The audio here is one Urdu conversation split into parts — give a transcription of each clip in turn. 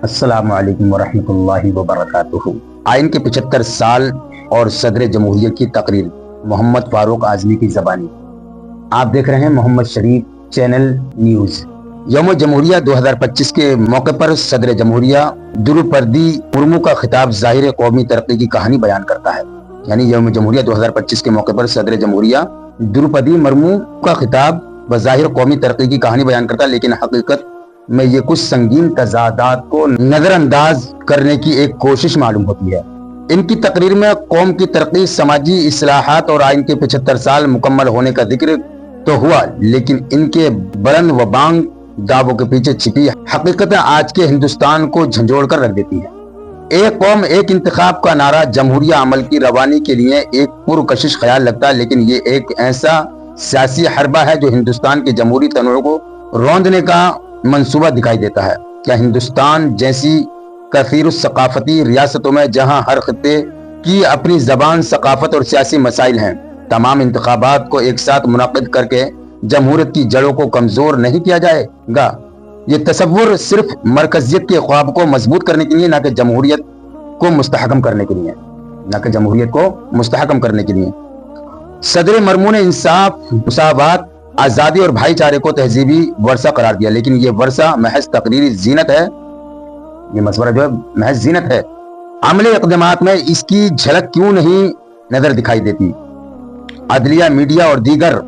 السلام علیکم ورحمۃ اللہ وبرکاتہ۔ آئین کے 75 سال اور صدر جمہوریہ کی تقریر، محمد فاروق اعظمی کی زبانی۔ آپ دیکھ رہے ہیں محمد شریف چینل نیوز۔ یوم جمہوریہ 2025 کے موقع پر صدر جمہوریہ دروپدی مرمو کا خطاب ظاہر قومی ترقی کی کہانی بیان کرتا ہے۔ یعنی یوم جمہوریہ 2025 کے موقع پر صدر جمہوریہ دروپدی مرمو کا خطاب بظاہر قومی ترقی کی کہانی بیان کرتا ہے، لیکن حقیقت میں یہ کچھ سنگین تضادات کو نظر انداز کرنے کی ایک کوشش معلوم ہوتی ہے۔ ان کی تقریر میں قوم کی ترقی، سماجی اصلاحات اور آئین کے 75 سال مکمل ہونے کا ذکر تو ہوا، لیکن ان کے بلند و بانگ دعووں کے پیچھے چھپی حقیقت آج کے ہندوستان کو جھنجھوڑ کر رکھ دیتی ہے۔ ایک قوم ایک انتخاب کا نعرہ جمہوریہ عمل کی روانی کے لیے ایک پرکشش خیال لگتا ہے، لیکن یہ ایک ایسا سیاسی حربہ ہے جو ہندوستان کے جمہوری تنوع کو روندنے کا منصوبہ دکھائی دیتا ہے۔ کیا ہندوستان جیسی کثیر الثقافتی ریاستوں میں، جہاں ہر خطے کی اپنی زبان، ثقافت اور سیاسی مسائل ہیں، تمام انتخابات کو ایک ساتھ منعقد کر کے جمہوریت کی جڑوں کو کمزور نہیں کیا جائے گا؟ یہ تصور صرف مرکزیت کے خواب کو مضبوط کرنے کے لیے، نہ کہ جمہوریت کو مستحکم کرنے کے لیے۔ صدر مرمو نے انصاف، مساوات، آزادی اور بھائی چارے کو تہذیبی ورثہ قرار دیا، لیکن یہ ورثہ محض تقریری زینت ہے۔ یہ مشورہ جو ہے محض زینت ہے۔ عملی اقدامات میں اس کی جھلک کیوں نہیں نظر دکھائی دیتی؟ عدلیہ، میڈیا اور دیگر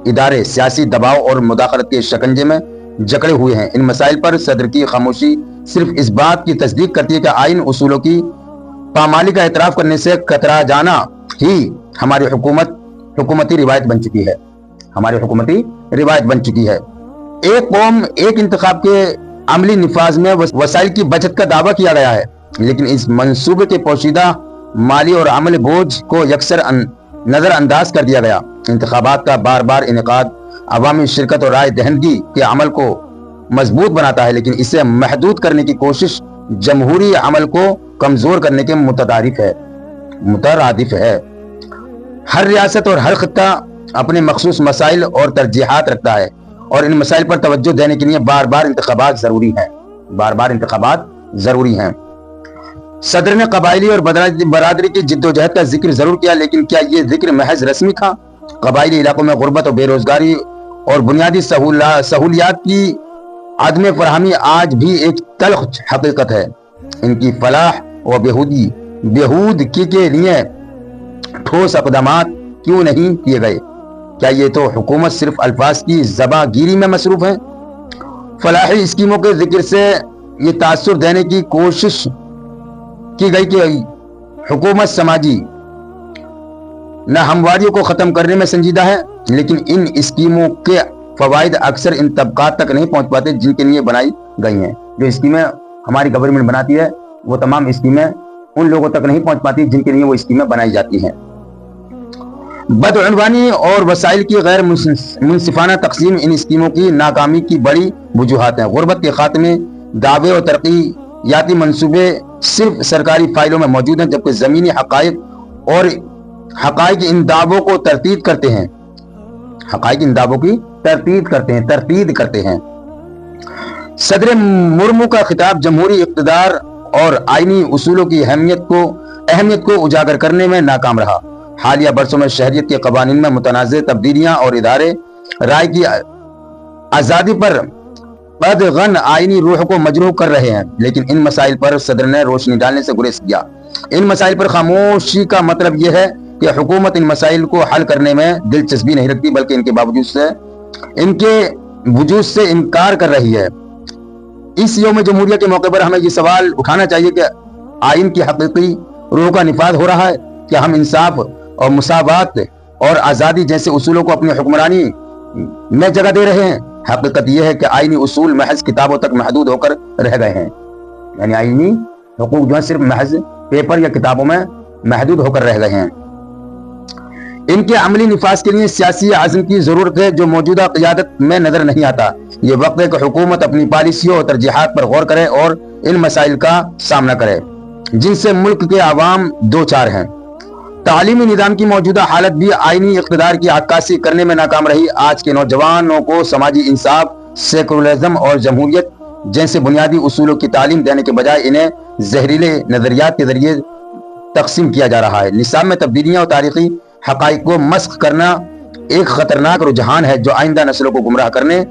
ادارے سیاسی دباؤ اور مداخلت کے شکنجے میں جکڑے ہوئے ہیں۔ ان مسائل پر صدر کی خاموشی صرف اس بات کی تصدیق کرتی ہے کہ آئین اصولوں کی پامالی کا اعتراف کرنے سے کترا جانا ہی ہماری حکومتی روایت بن چکی ہے۔ ایک قوم ایک انتخاب کے عملی نفاذ میں وسائل کی بچت کا دعویٰ کیا گیا ہے، لیکن اس منصوبے کے پوشیدہ مالی اور عمل بوجھ کو یکسر نظر انداز کر دیا گیا۔ انتخابات کا بار بار انعقاد عوامی شرکت اور رائے دہندگی کے عمل کو مضبوط بناتا ہے، لیکن اسے محدود کرنے کی کوشش جمہوری عمل کو کمزور کرنے کے مترادف ہے۔ ہر ریاست اور ہر خطہ اپنے مخصوص مسائل اور ترجیحات رکھتا ہے، اور ان مسائل پر توجہ دینے کے لیے بار بار انتخابات ضروری ہیں۔ صدر نے قبائلی اور برادری کی جدوجہد کا ذکر ضرور کیا، لیکن کیا یہ ذکر محض رسمی تھا؟ قبائلی علاقوں میں غربت اور بے روزگاری اور بنیادی سہولیات کی عدم فراہمی آج بھی ایک تلخ حقیقت ہے۔ ان کی فلاح و بہبود کے لیے ٹھوس اقدامات کیوں نہیں کیے گئے؟ کیا یہ تو حکومت صرف الفاظ کی زباں گیری میں مصروف ہے؟ فلاحی اسکیموں کے ذکر سے یہ تاثر دینے کی کوشش کی گئی کہ حکومت سماجی ناہمواریوں کو ختم کرنے میں سنجیدہ ہے، لیکن ان اسکیموں کے فوائد اکثر ان طبقات تک نہیں پہنچ پاتے جن کے لیے بنائی گئی ہیں۔ جو اسکیمیں ہماری گورنمنٹ بناتی ہے، وہ تمام اسکیمیں ان لوگوں تک نہیں پہنچ پاتی جن کے لیے وہ اسکیمیں بنائی جاتی ہیں۔ بدعنوانی اور وسائل کی غیر منصفانہ تقسیم ان اسکیموں کی ناکامی کی بڑی وجوہات ہیں۔ غربت کے خاتمے، دعوے اور ترقیاتی منصوبے صرف سرکاری فائلوں میں موجود ہیں، جبکہ زمینی حقائق ان دعووں کو تردید کرتے ہیں۔ صدر مرمو کا خطاب جمہوری اقتدار اور آئینی اصولوں کی اہمیت کو اجاگر کرنے میں ناکام رہا۔ حالیہ برسوں میں شہریت کے قوانین میں متنازع تبدیلیاں اور ادارے رائے کی آزادی پر قدغن آئینی روح کو مجروح کر رہے ہیں، لیکن ان مسائل پر صدر نے روشنی ڈالنے سے گریز کیا۔ ان مسائل پر خاموشی کا مطلب یہ ہے کہ حکومت ان مسائل کو حل کرنے میں دلچسپی نہیں رکھتی، بلکہ ان کے وجود سے انکار کر رہی ہے۔ اس یوم جمہوریہ کے موقع پر ہمیں یہ سوال اٹھانا چاہیے کہ آئین کی حقیقی روح کا نفاذ ہو رہا ہے؟ کیا ہم انصاف اور مساوات اور آزادی جیسے اصولوں کو اپنی حکمرانی میں جگہ دے رہے ہیں؟ حقیقت یہ ہے کہ آئینی اصول محض کتابوں تک محدود ہو کر رہ گئے ہیں۔ یعنی آئینی حقوق جو ہے صرف محض پیپر یا کتابوں میں محدود ہو کر رہ گئے ہیں۔ ان کے عملی نفاذ کے لیے سیاسی عزم کی ضرورت ہے، جو موجودہ قیادت میں نظر نہیں آتا۔ یہ وقت ہے کہ حکومت اپنی پالیسیوں اور ترجیحات پر غور کرے اور ان مسائل کا سامنا کرے جن سے ملک کے عوام دو چار ہیں۔ تعلیمی نظام کی موجودہ حالت بھی آئینی اقتدار کی عکاسی کرنے میں ناکام رہی۔ آج کے نوجوانوں کو سماجی انصاف، سیکولرزم اور جمہوریت جیسے بنیادی اصولوں کی تعلیم دینے کے بجائے انہیں زہریلے نظریات کے ذریعے تقسیم کیا جا رہا ہے۔ نصاب میں تبدیلیاں اور تاریخی حقائق کو مسخ کرنا ایک خطرناک رجحان ہے جو آئندہ نسلوں کو گمراہ کرنے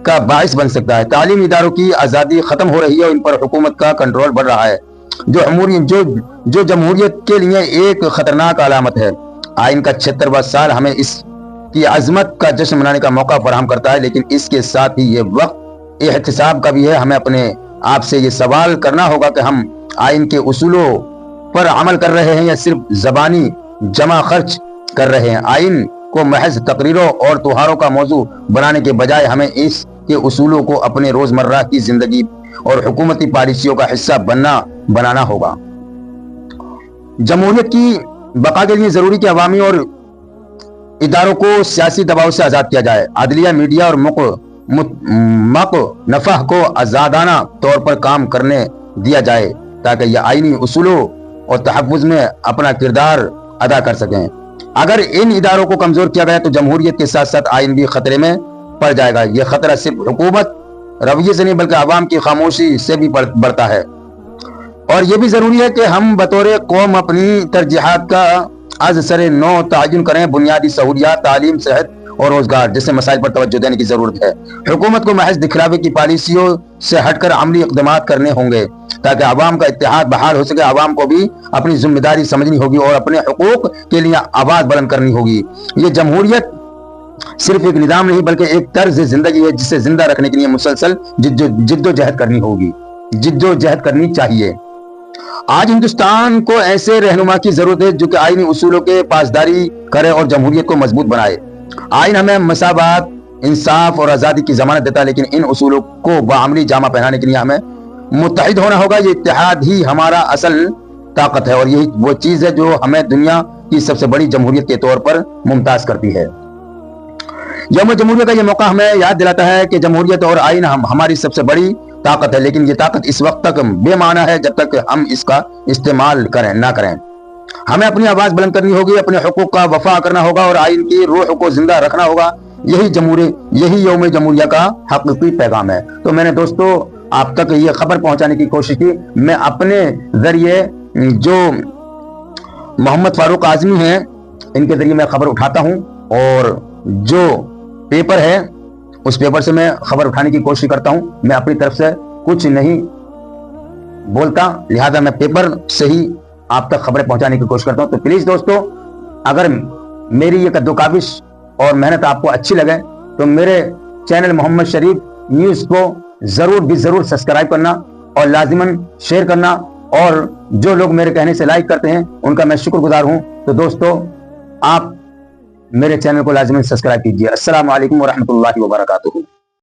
کا باعث بن سکتا ہے۔ تعلیمی اداروں کی آزادی ختم ہو رہی ہے اور ان پر حکومت کا کنٹرول بڑھ رہا ہے، جو جمہوریت کے لیے ایک خطرناک علامت ہے۔ آئین کا 76واں سال ہمیں اس کی عظمت کا جشن منانے کا موقع فراہم کرتا ہے، لیکن اس کے ساتھ ہی یہ وقت احتساب کا بھی ہے۔ ہمیں اپنے آپ سے یہ سوال کرنا ہوگا کہ ہم آئین کے اصولوں پر عمل کر رہے ہیں یا صرف زبانی جمع خرچ کر رہے ہیں۔ آئین کو محض تقریروں اور تہواروں کا موضوع بنانے کے بجائے ہمیں اس کے اصولوں کو اپنے روزمرہ کی زندگی اور حکومتی پالیسیوں کا حصہ بنانا ہوگا۔ جمہوریت کی بقا کے لیے ضروری کہ عوامی اور اداروں کو سیاسی دباؤ سے آزاد کیا جائے۔ عدلیہ، میڈیا اور نفع کو آزادانہ طور پر کام کرنے دیا جائے تاکہ یہ آئینی اصولوں اور تحفظ میں اپنا کردار ادا کر سکیں۔ اگر ان اداروں کو کمزور کیا گیا تو جمہوریت کے ساتھ ساتھ آئین بھی خطرے میں پڑ جائے گا۔ یہ خطرہ صرف حکومت رویے سے نہیں بلکہ عوام کی خاموشی سے بھی بڑھتا ہے، اور یہ بھی ضروری ہے کہ ہم بطور قوم اپنی ترجیحات کا از سر نو تعین کریں۔ بنیادی سہولیات، تعلیم، صحت اور روزگار جیسے مسائل پر توجہ دینے کی ضرورت ہے۔ حکومت کو محض دکھلاوے کی پالیسیوں سے ہٹ کر عملی اقدامات کرنے ہوں گے تاکہ عوام کا اتحاد بحال ہو سکے۔ عوام کو بھی اپنی ذمہ داری سمجھنی ہوگی اور اپنے حقوق کے لیے آواز بلند کرنی ہوگی۔ یہ جمہوریت صرف ایک نظام نہیں بلکہ ایک طرز زندگی ہے جسے زندہ رکھنے کے لیے مسلسل جد و جہد کرنی ہوگی، جد و جہد کرنی چاہیے۔ آج ہندوستان کو ایسے رہنما کی ضرورت ہے جو کہ آئینی اصولوں کے پاسداری کرے اور جمہوریت کو مضبوط بنائے۔ آئین ہمیں مساوات، انصاف اور آزادی کی ضمانت دیتا ہے، لیکن ان اصولوں کو بعملی جامہ پہنانے کے لیے ہمیں متحد ہونا ہوگا۔ یہ اتحاد ہی ہمارا اصل طاقت ہے اور یہی وہ چیز ہے جو ہمیں دنیا کی سب سے بڑی جمہوریت کے طور پر ممتاز کرتی ہے۔ یوم جمہوریہ کا یہ موقع ہمیں یاد دلاتا ہے کہ جمہوریت اور آئین ہماری سب سے بڑی طاقت ہے، لیکن یہ طاقت اس وقت تک بے معنی ہے جب تک ہم اس کا استعمال نہ کریں۔ ہمیں اپنی آواز بلند کرنی ہوگی، اپنے حقوق کا وفا کرنا ہوگا اور آئین کی روح کو زندہ رکھنا ہوگا۔ یہی یوم جمہوریہ کا حقیقی پیغام ہے۔ تو میں نے دوستو آپ تک یہ خبر پہنچانے کی کوشش کی۔ میں اپنے ذریعے جو محمد فاروق اعظمی ہیں ان کے ذریعے میں خبر اٹھاتا ہوں، اور جو پیپر ہے اس پیپر سے میں خبر اٹھانے کی کوشش کرتا ہوں۔ میں اپنی طرف سے کچھ نہیں بولتا، لہذا میں پیپر سے ہی آپ تک خبریں پہنچانے کی کوشش کرتا ہوں۔ تو پلیز دوستو، اگر میری یہ قد و کاوش اور محنت آپ کو اچھی لگے تو میرے چینل محمد شریف نیوز کو ضرور سبسکرائب کرنا اور لازماً شیئر کرنا، اور جو لوگ میرے کہنے سے لائک کرتے ہیں ان کا میں شکر گزار ہوں۔ تو دوستو آپ میرے چینل کو لازماً سبسکرائب کیجیے۔ السلام علیکم ورحمۃ اللہ وبرکاتہ۔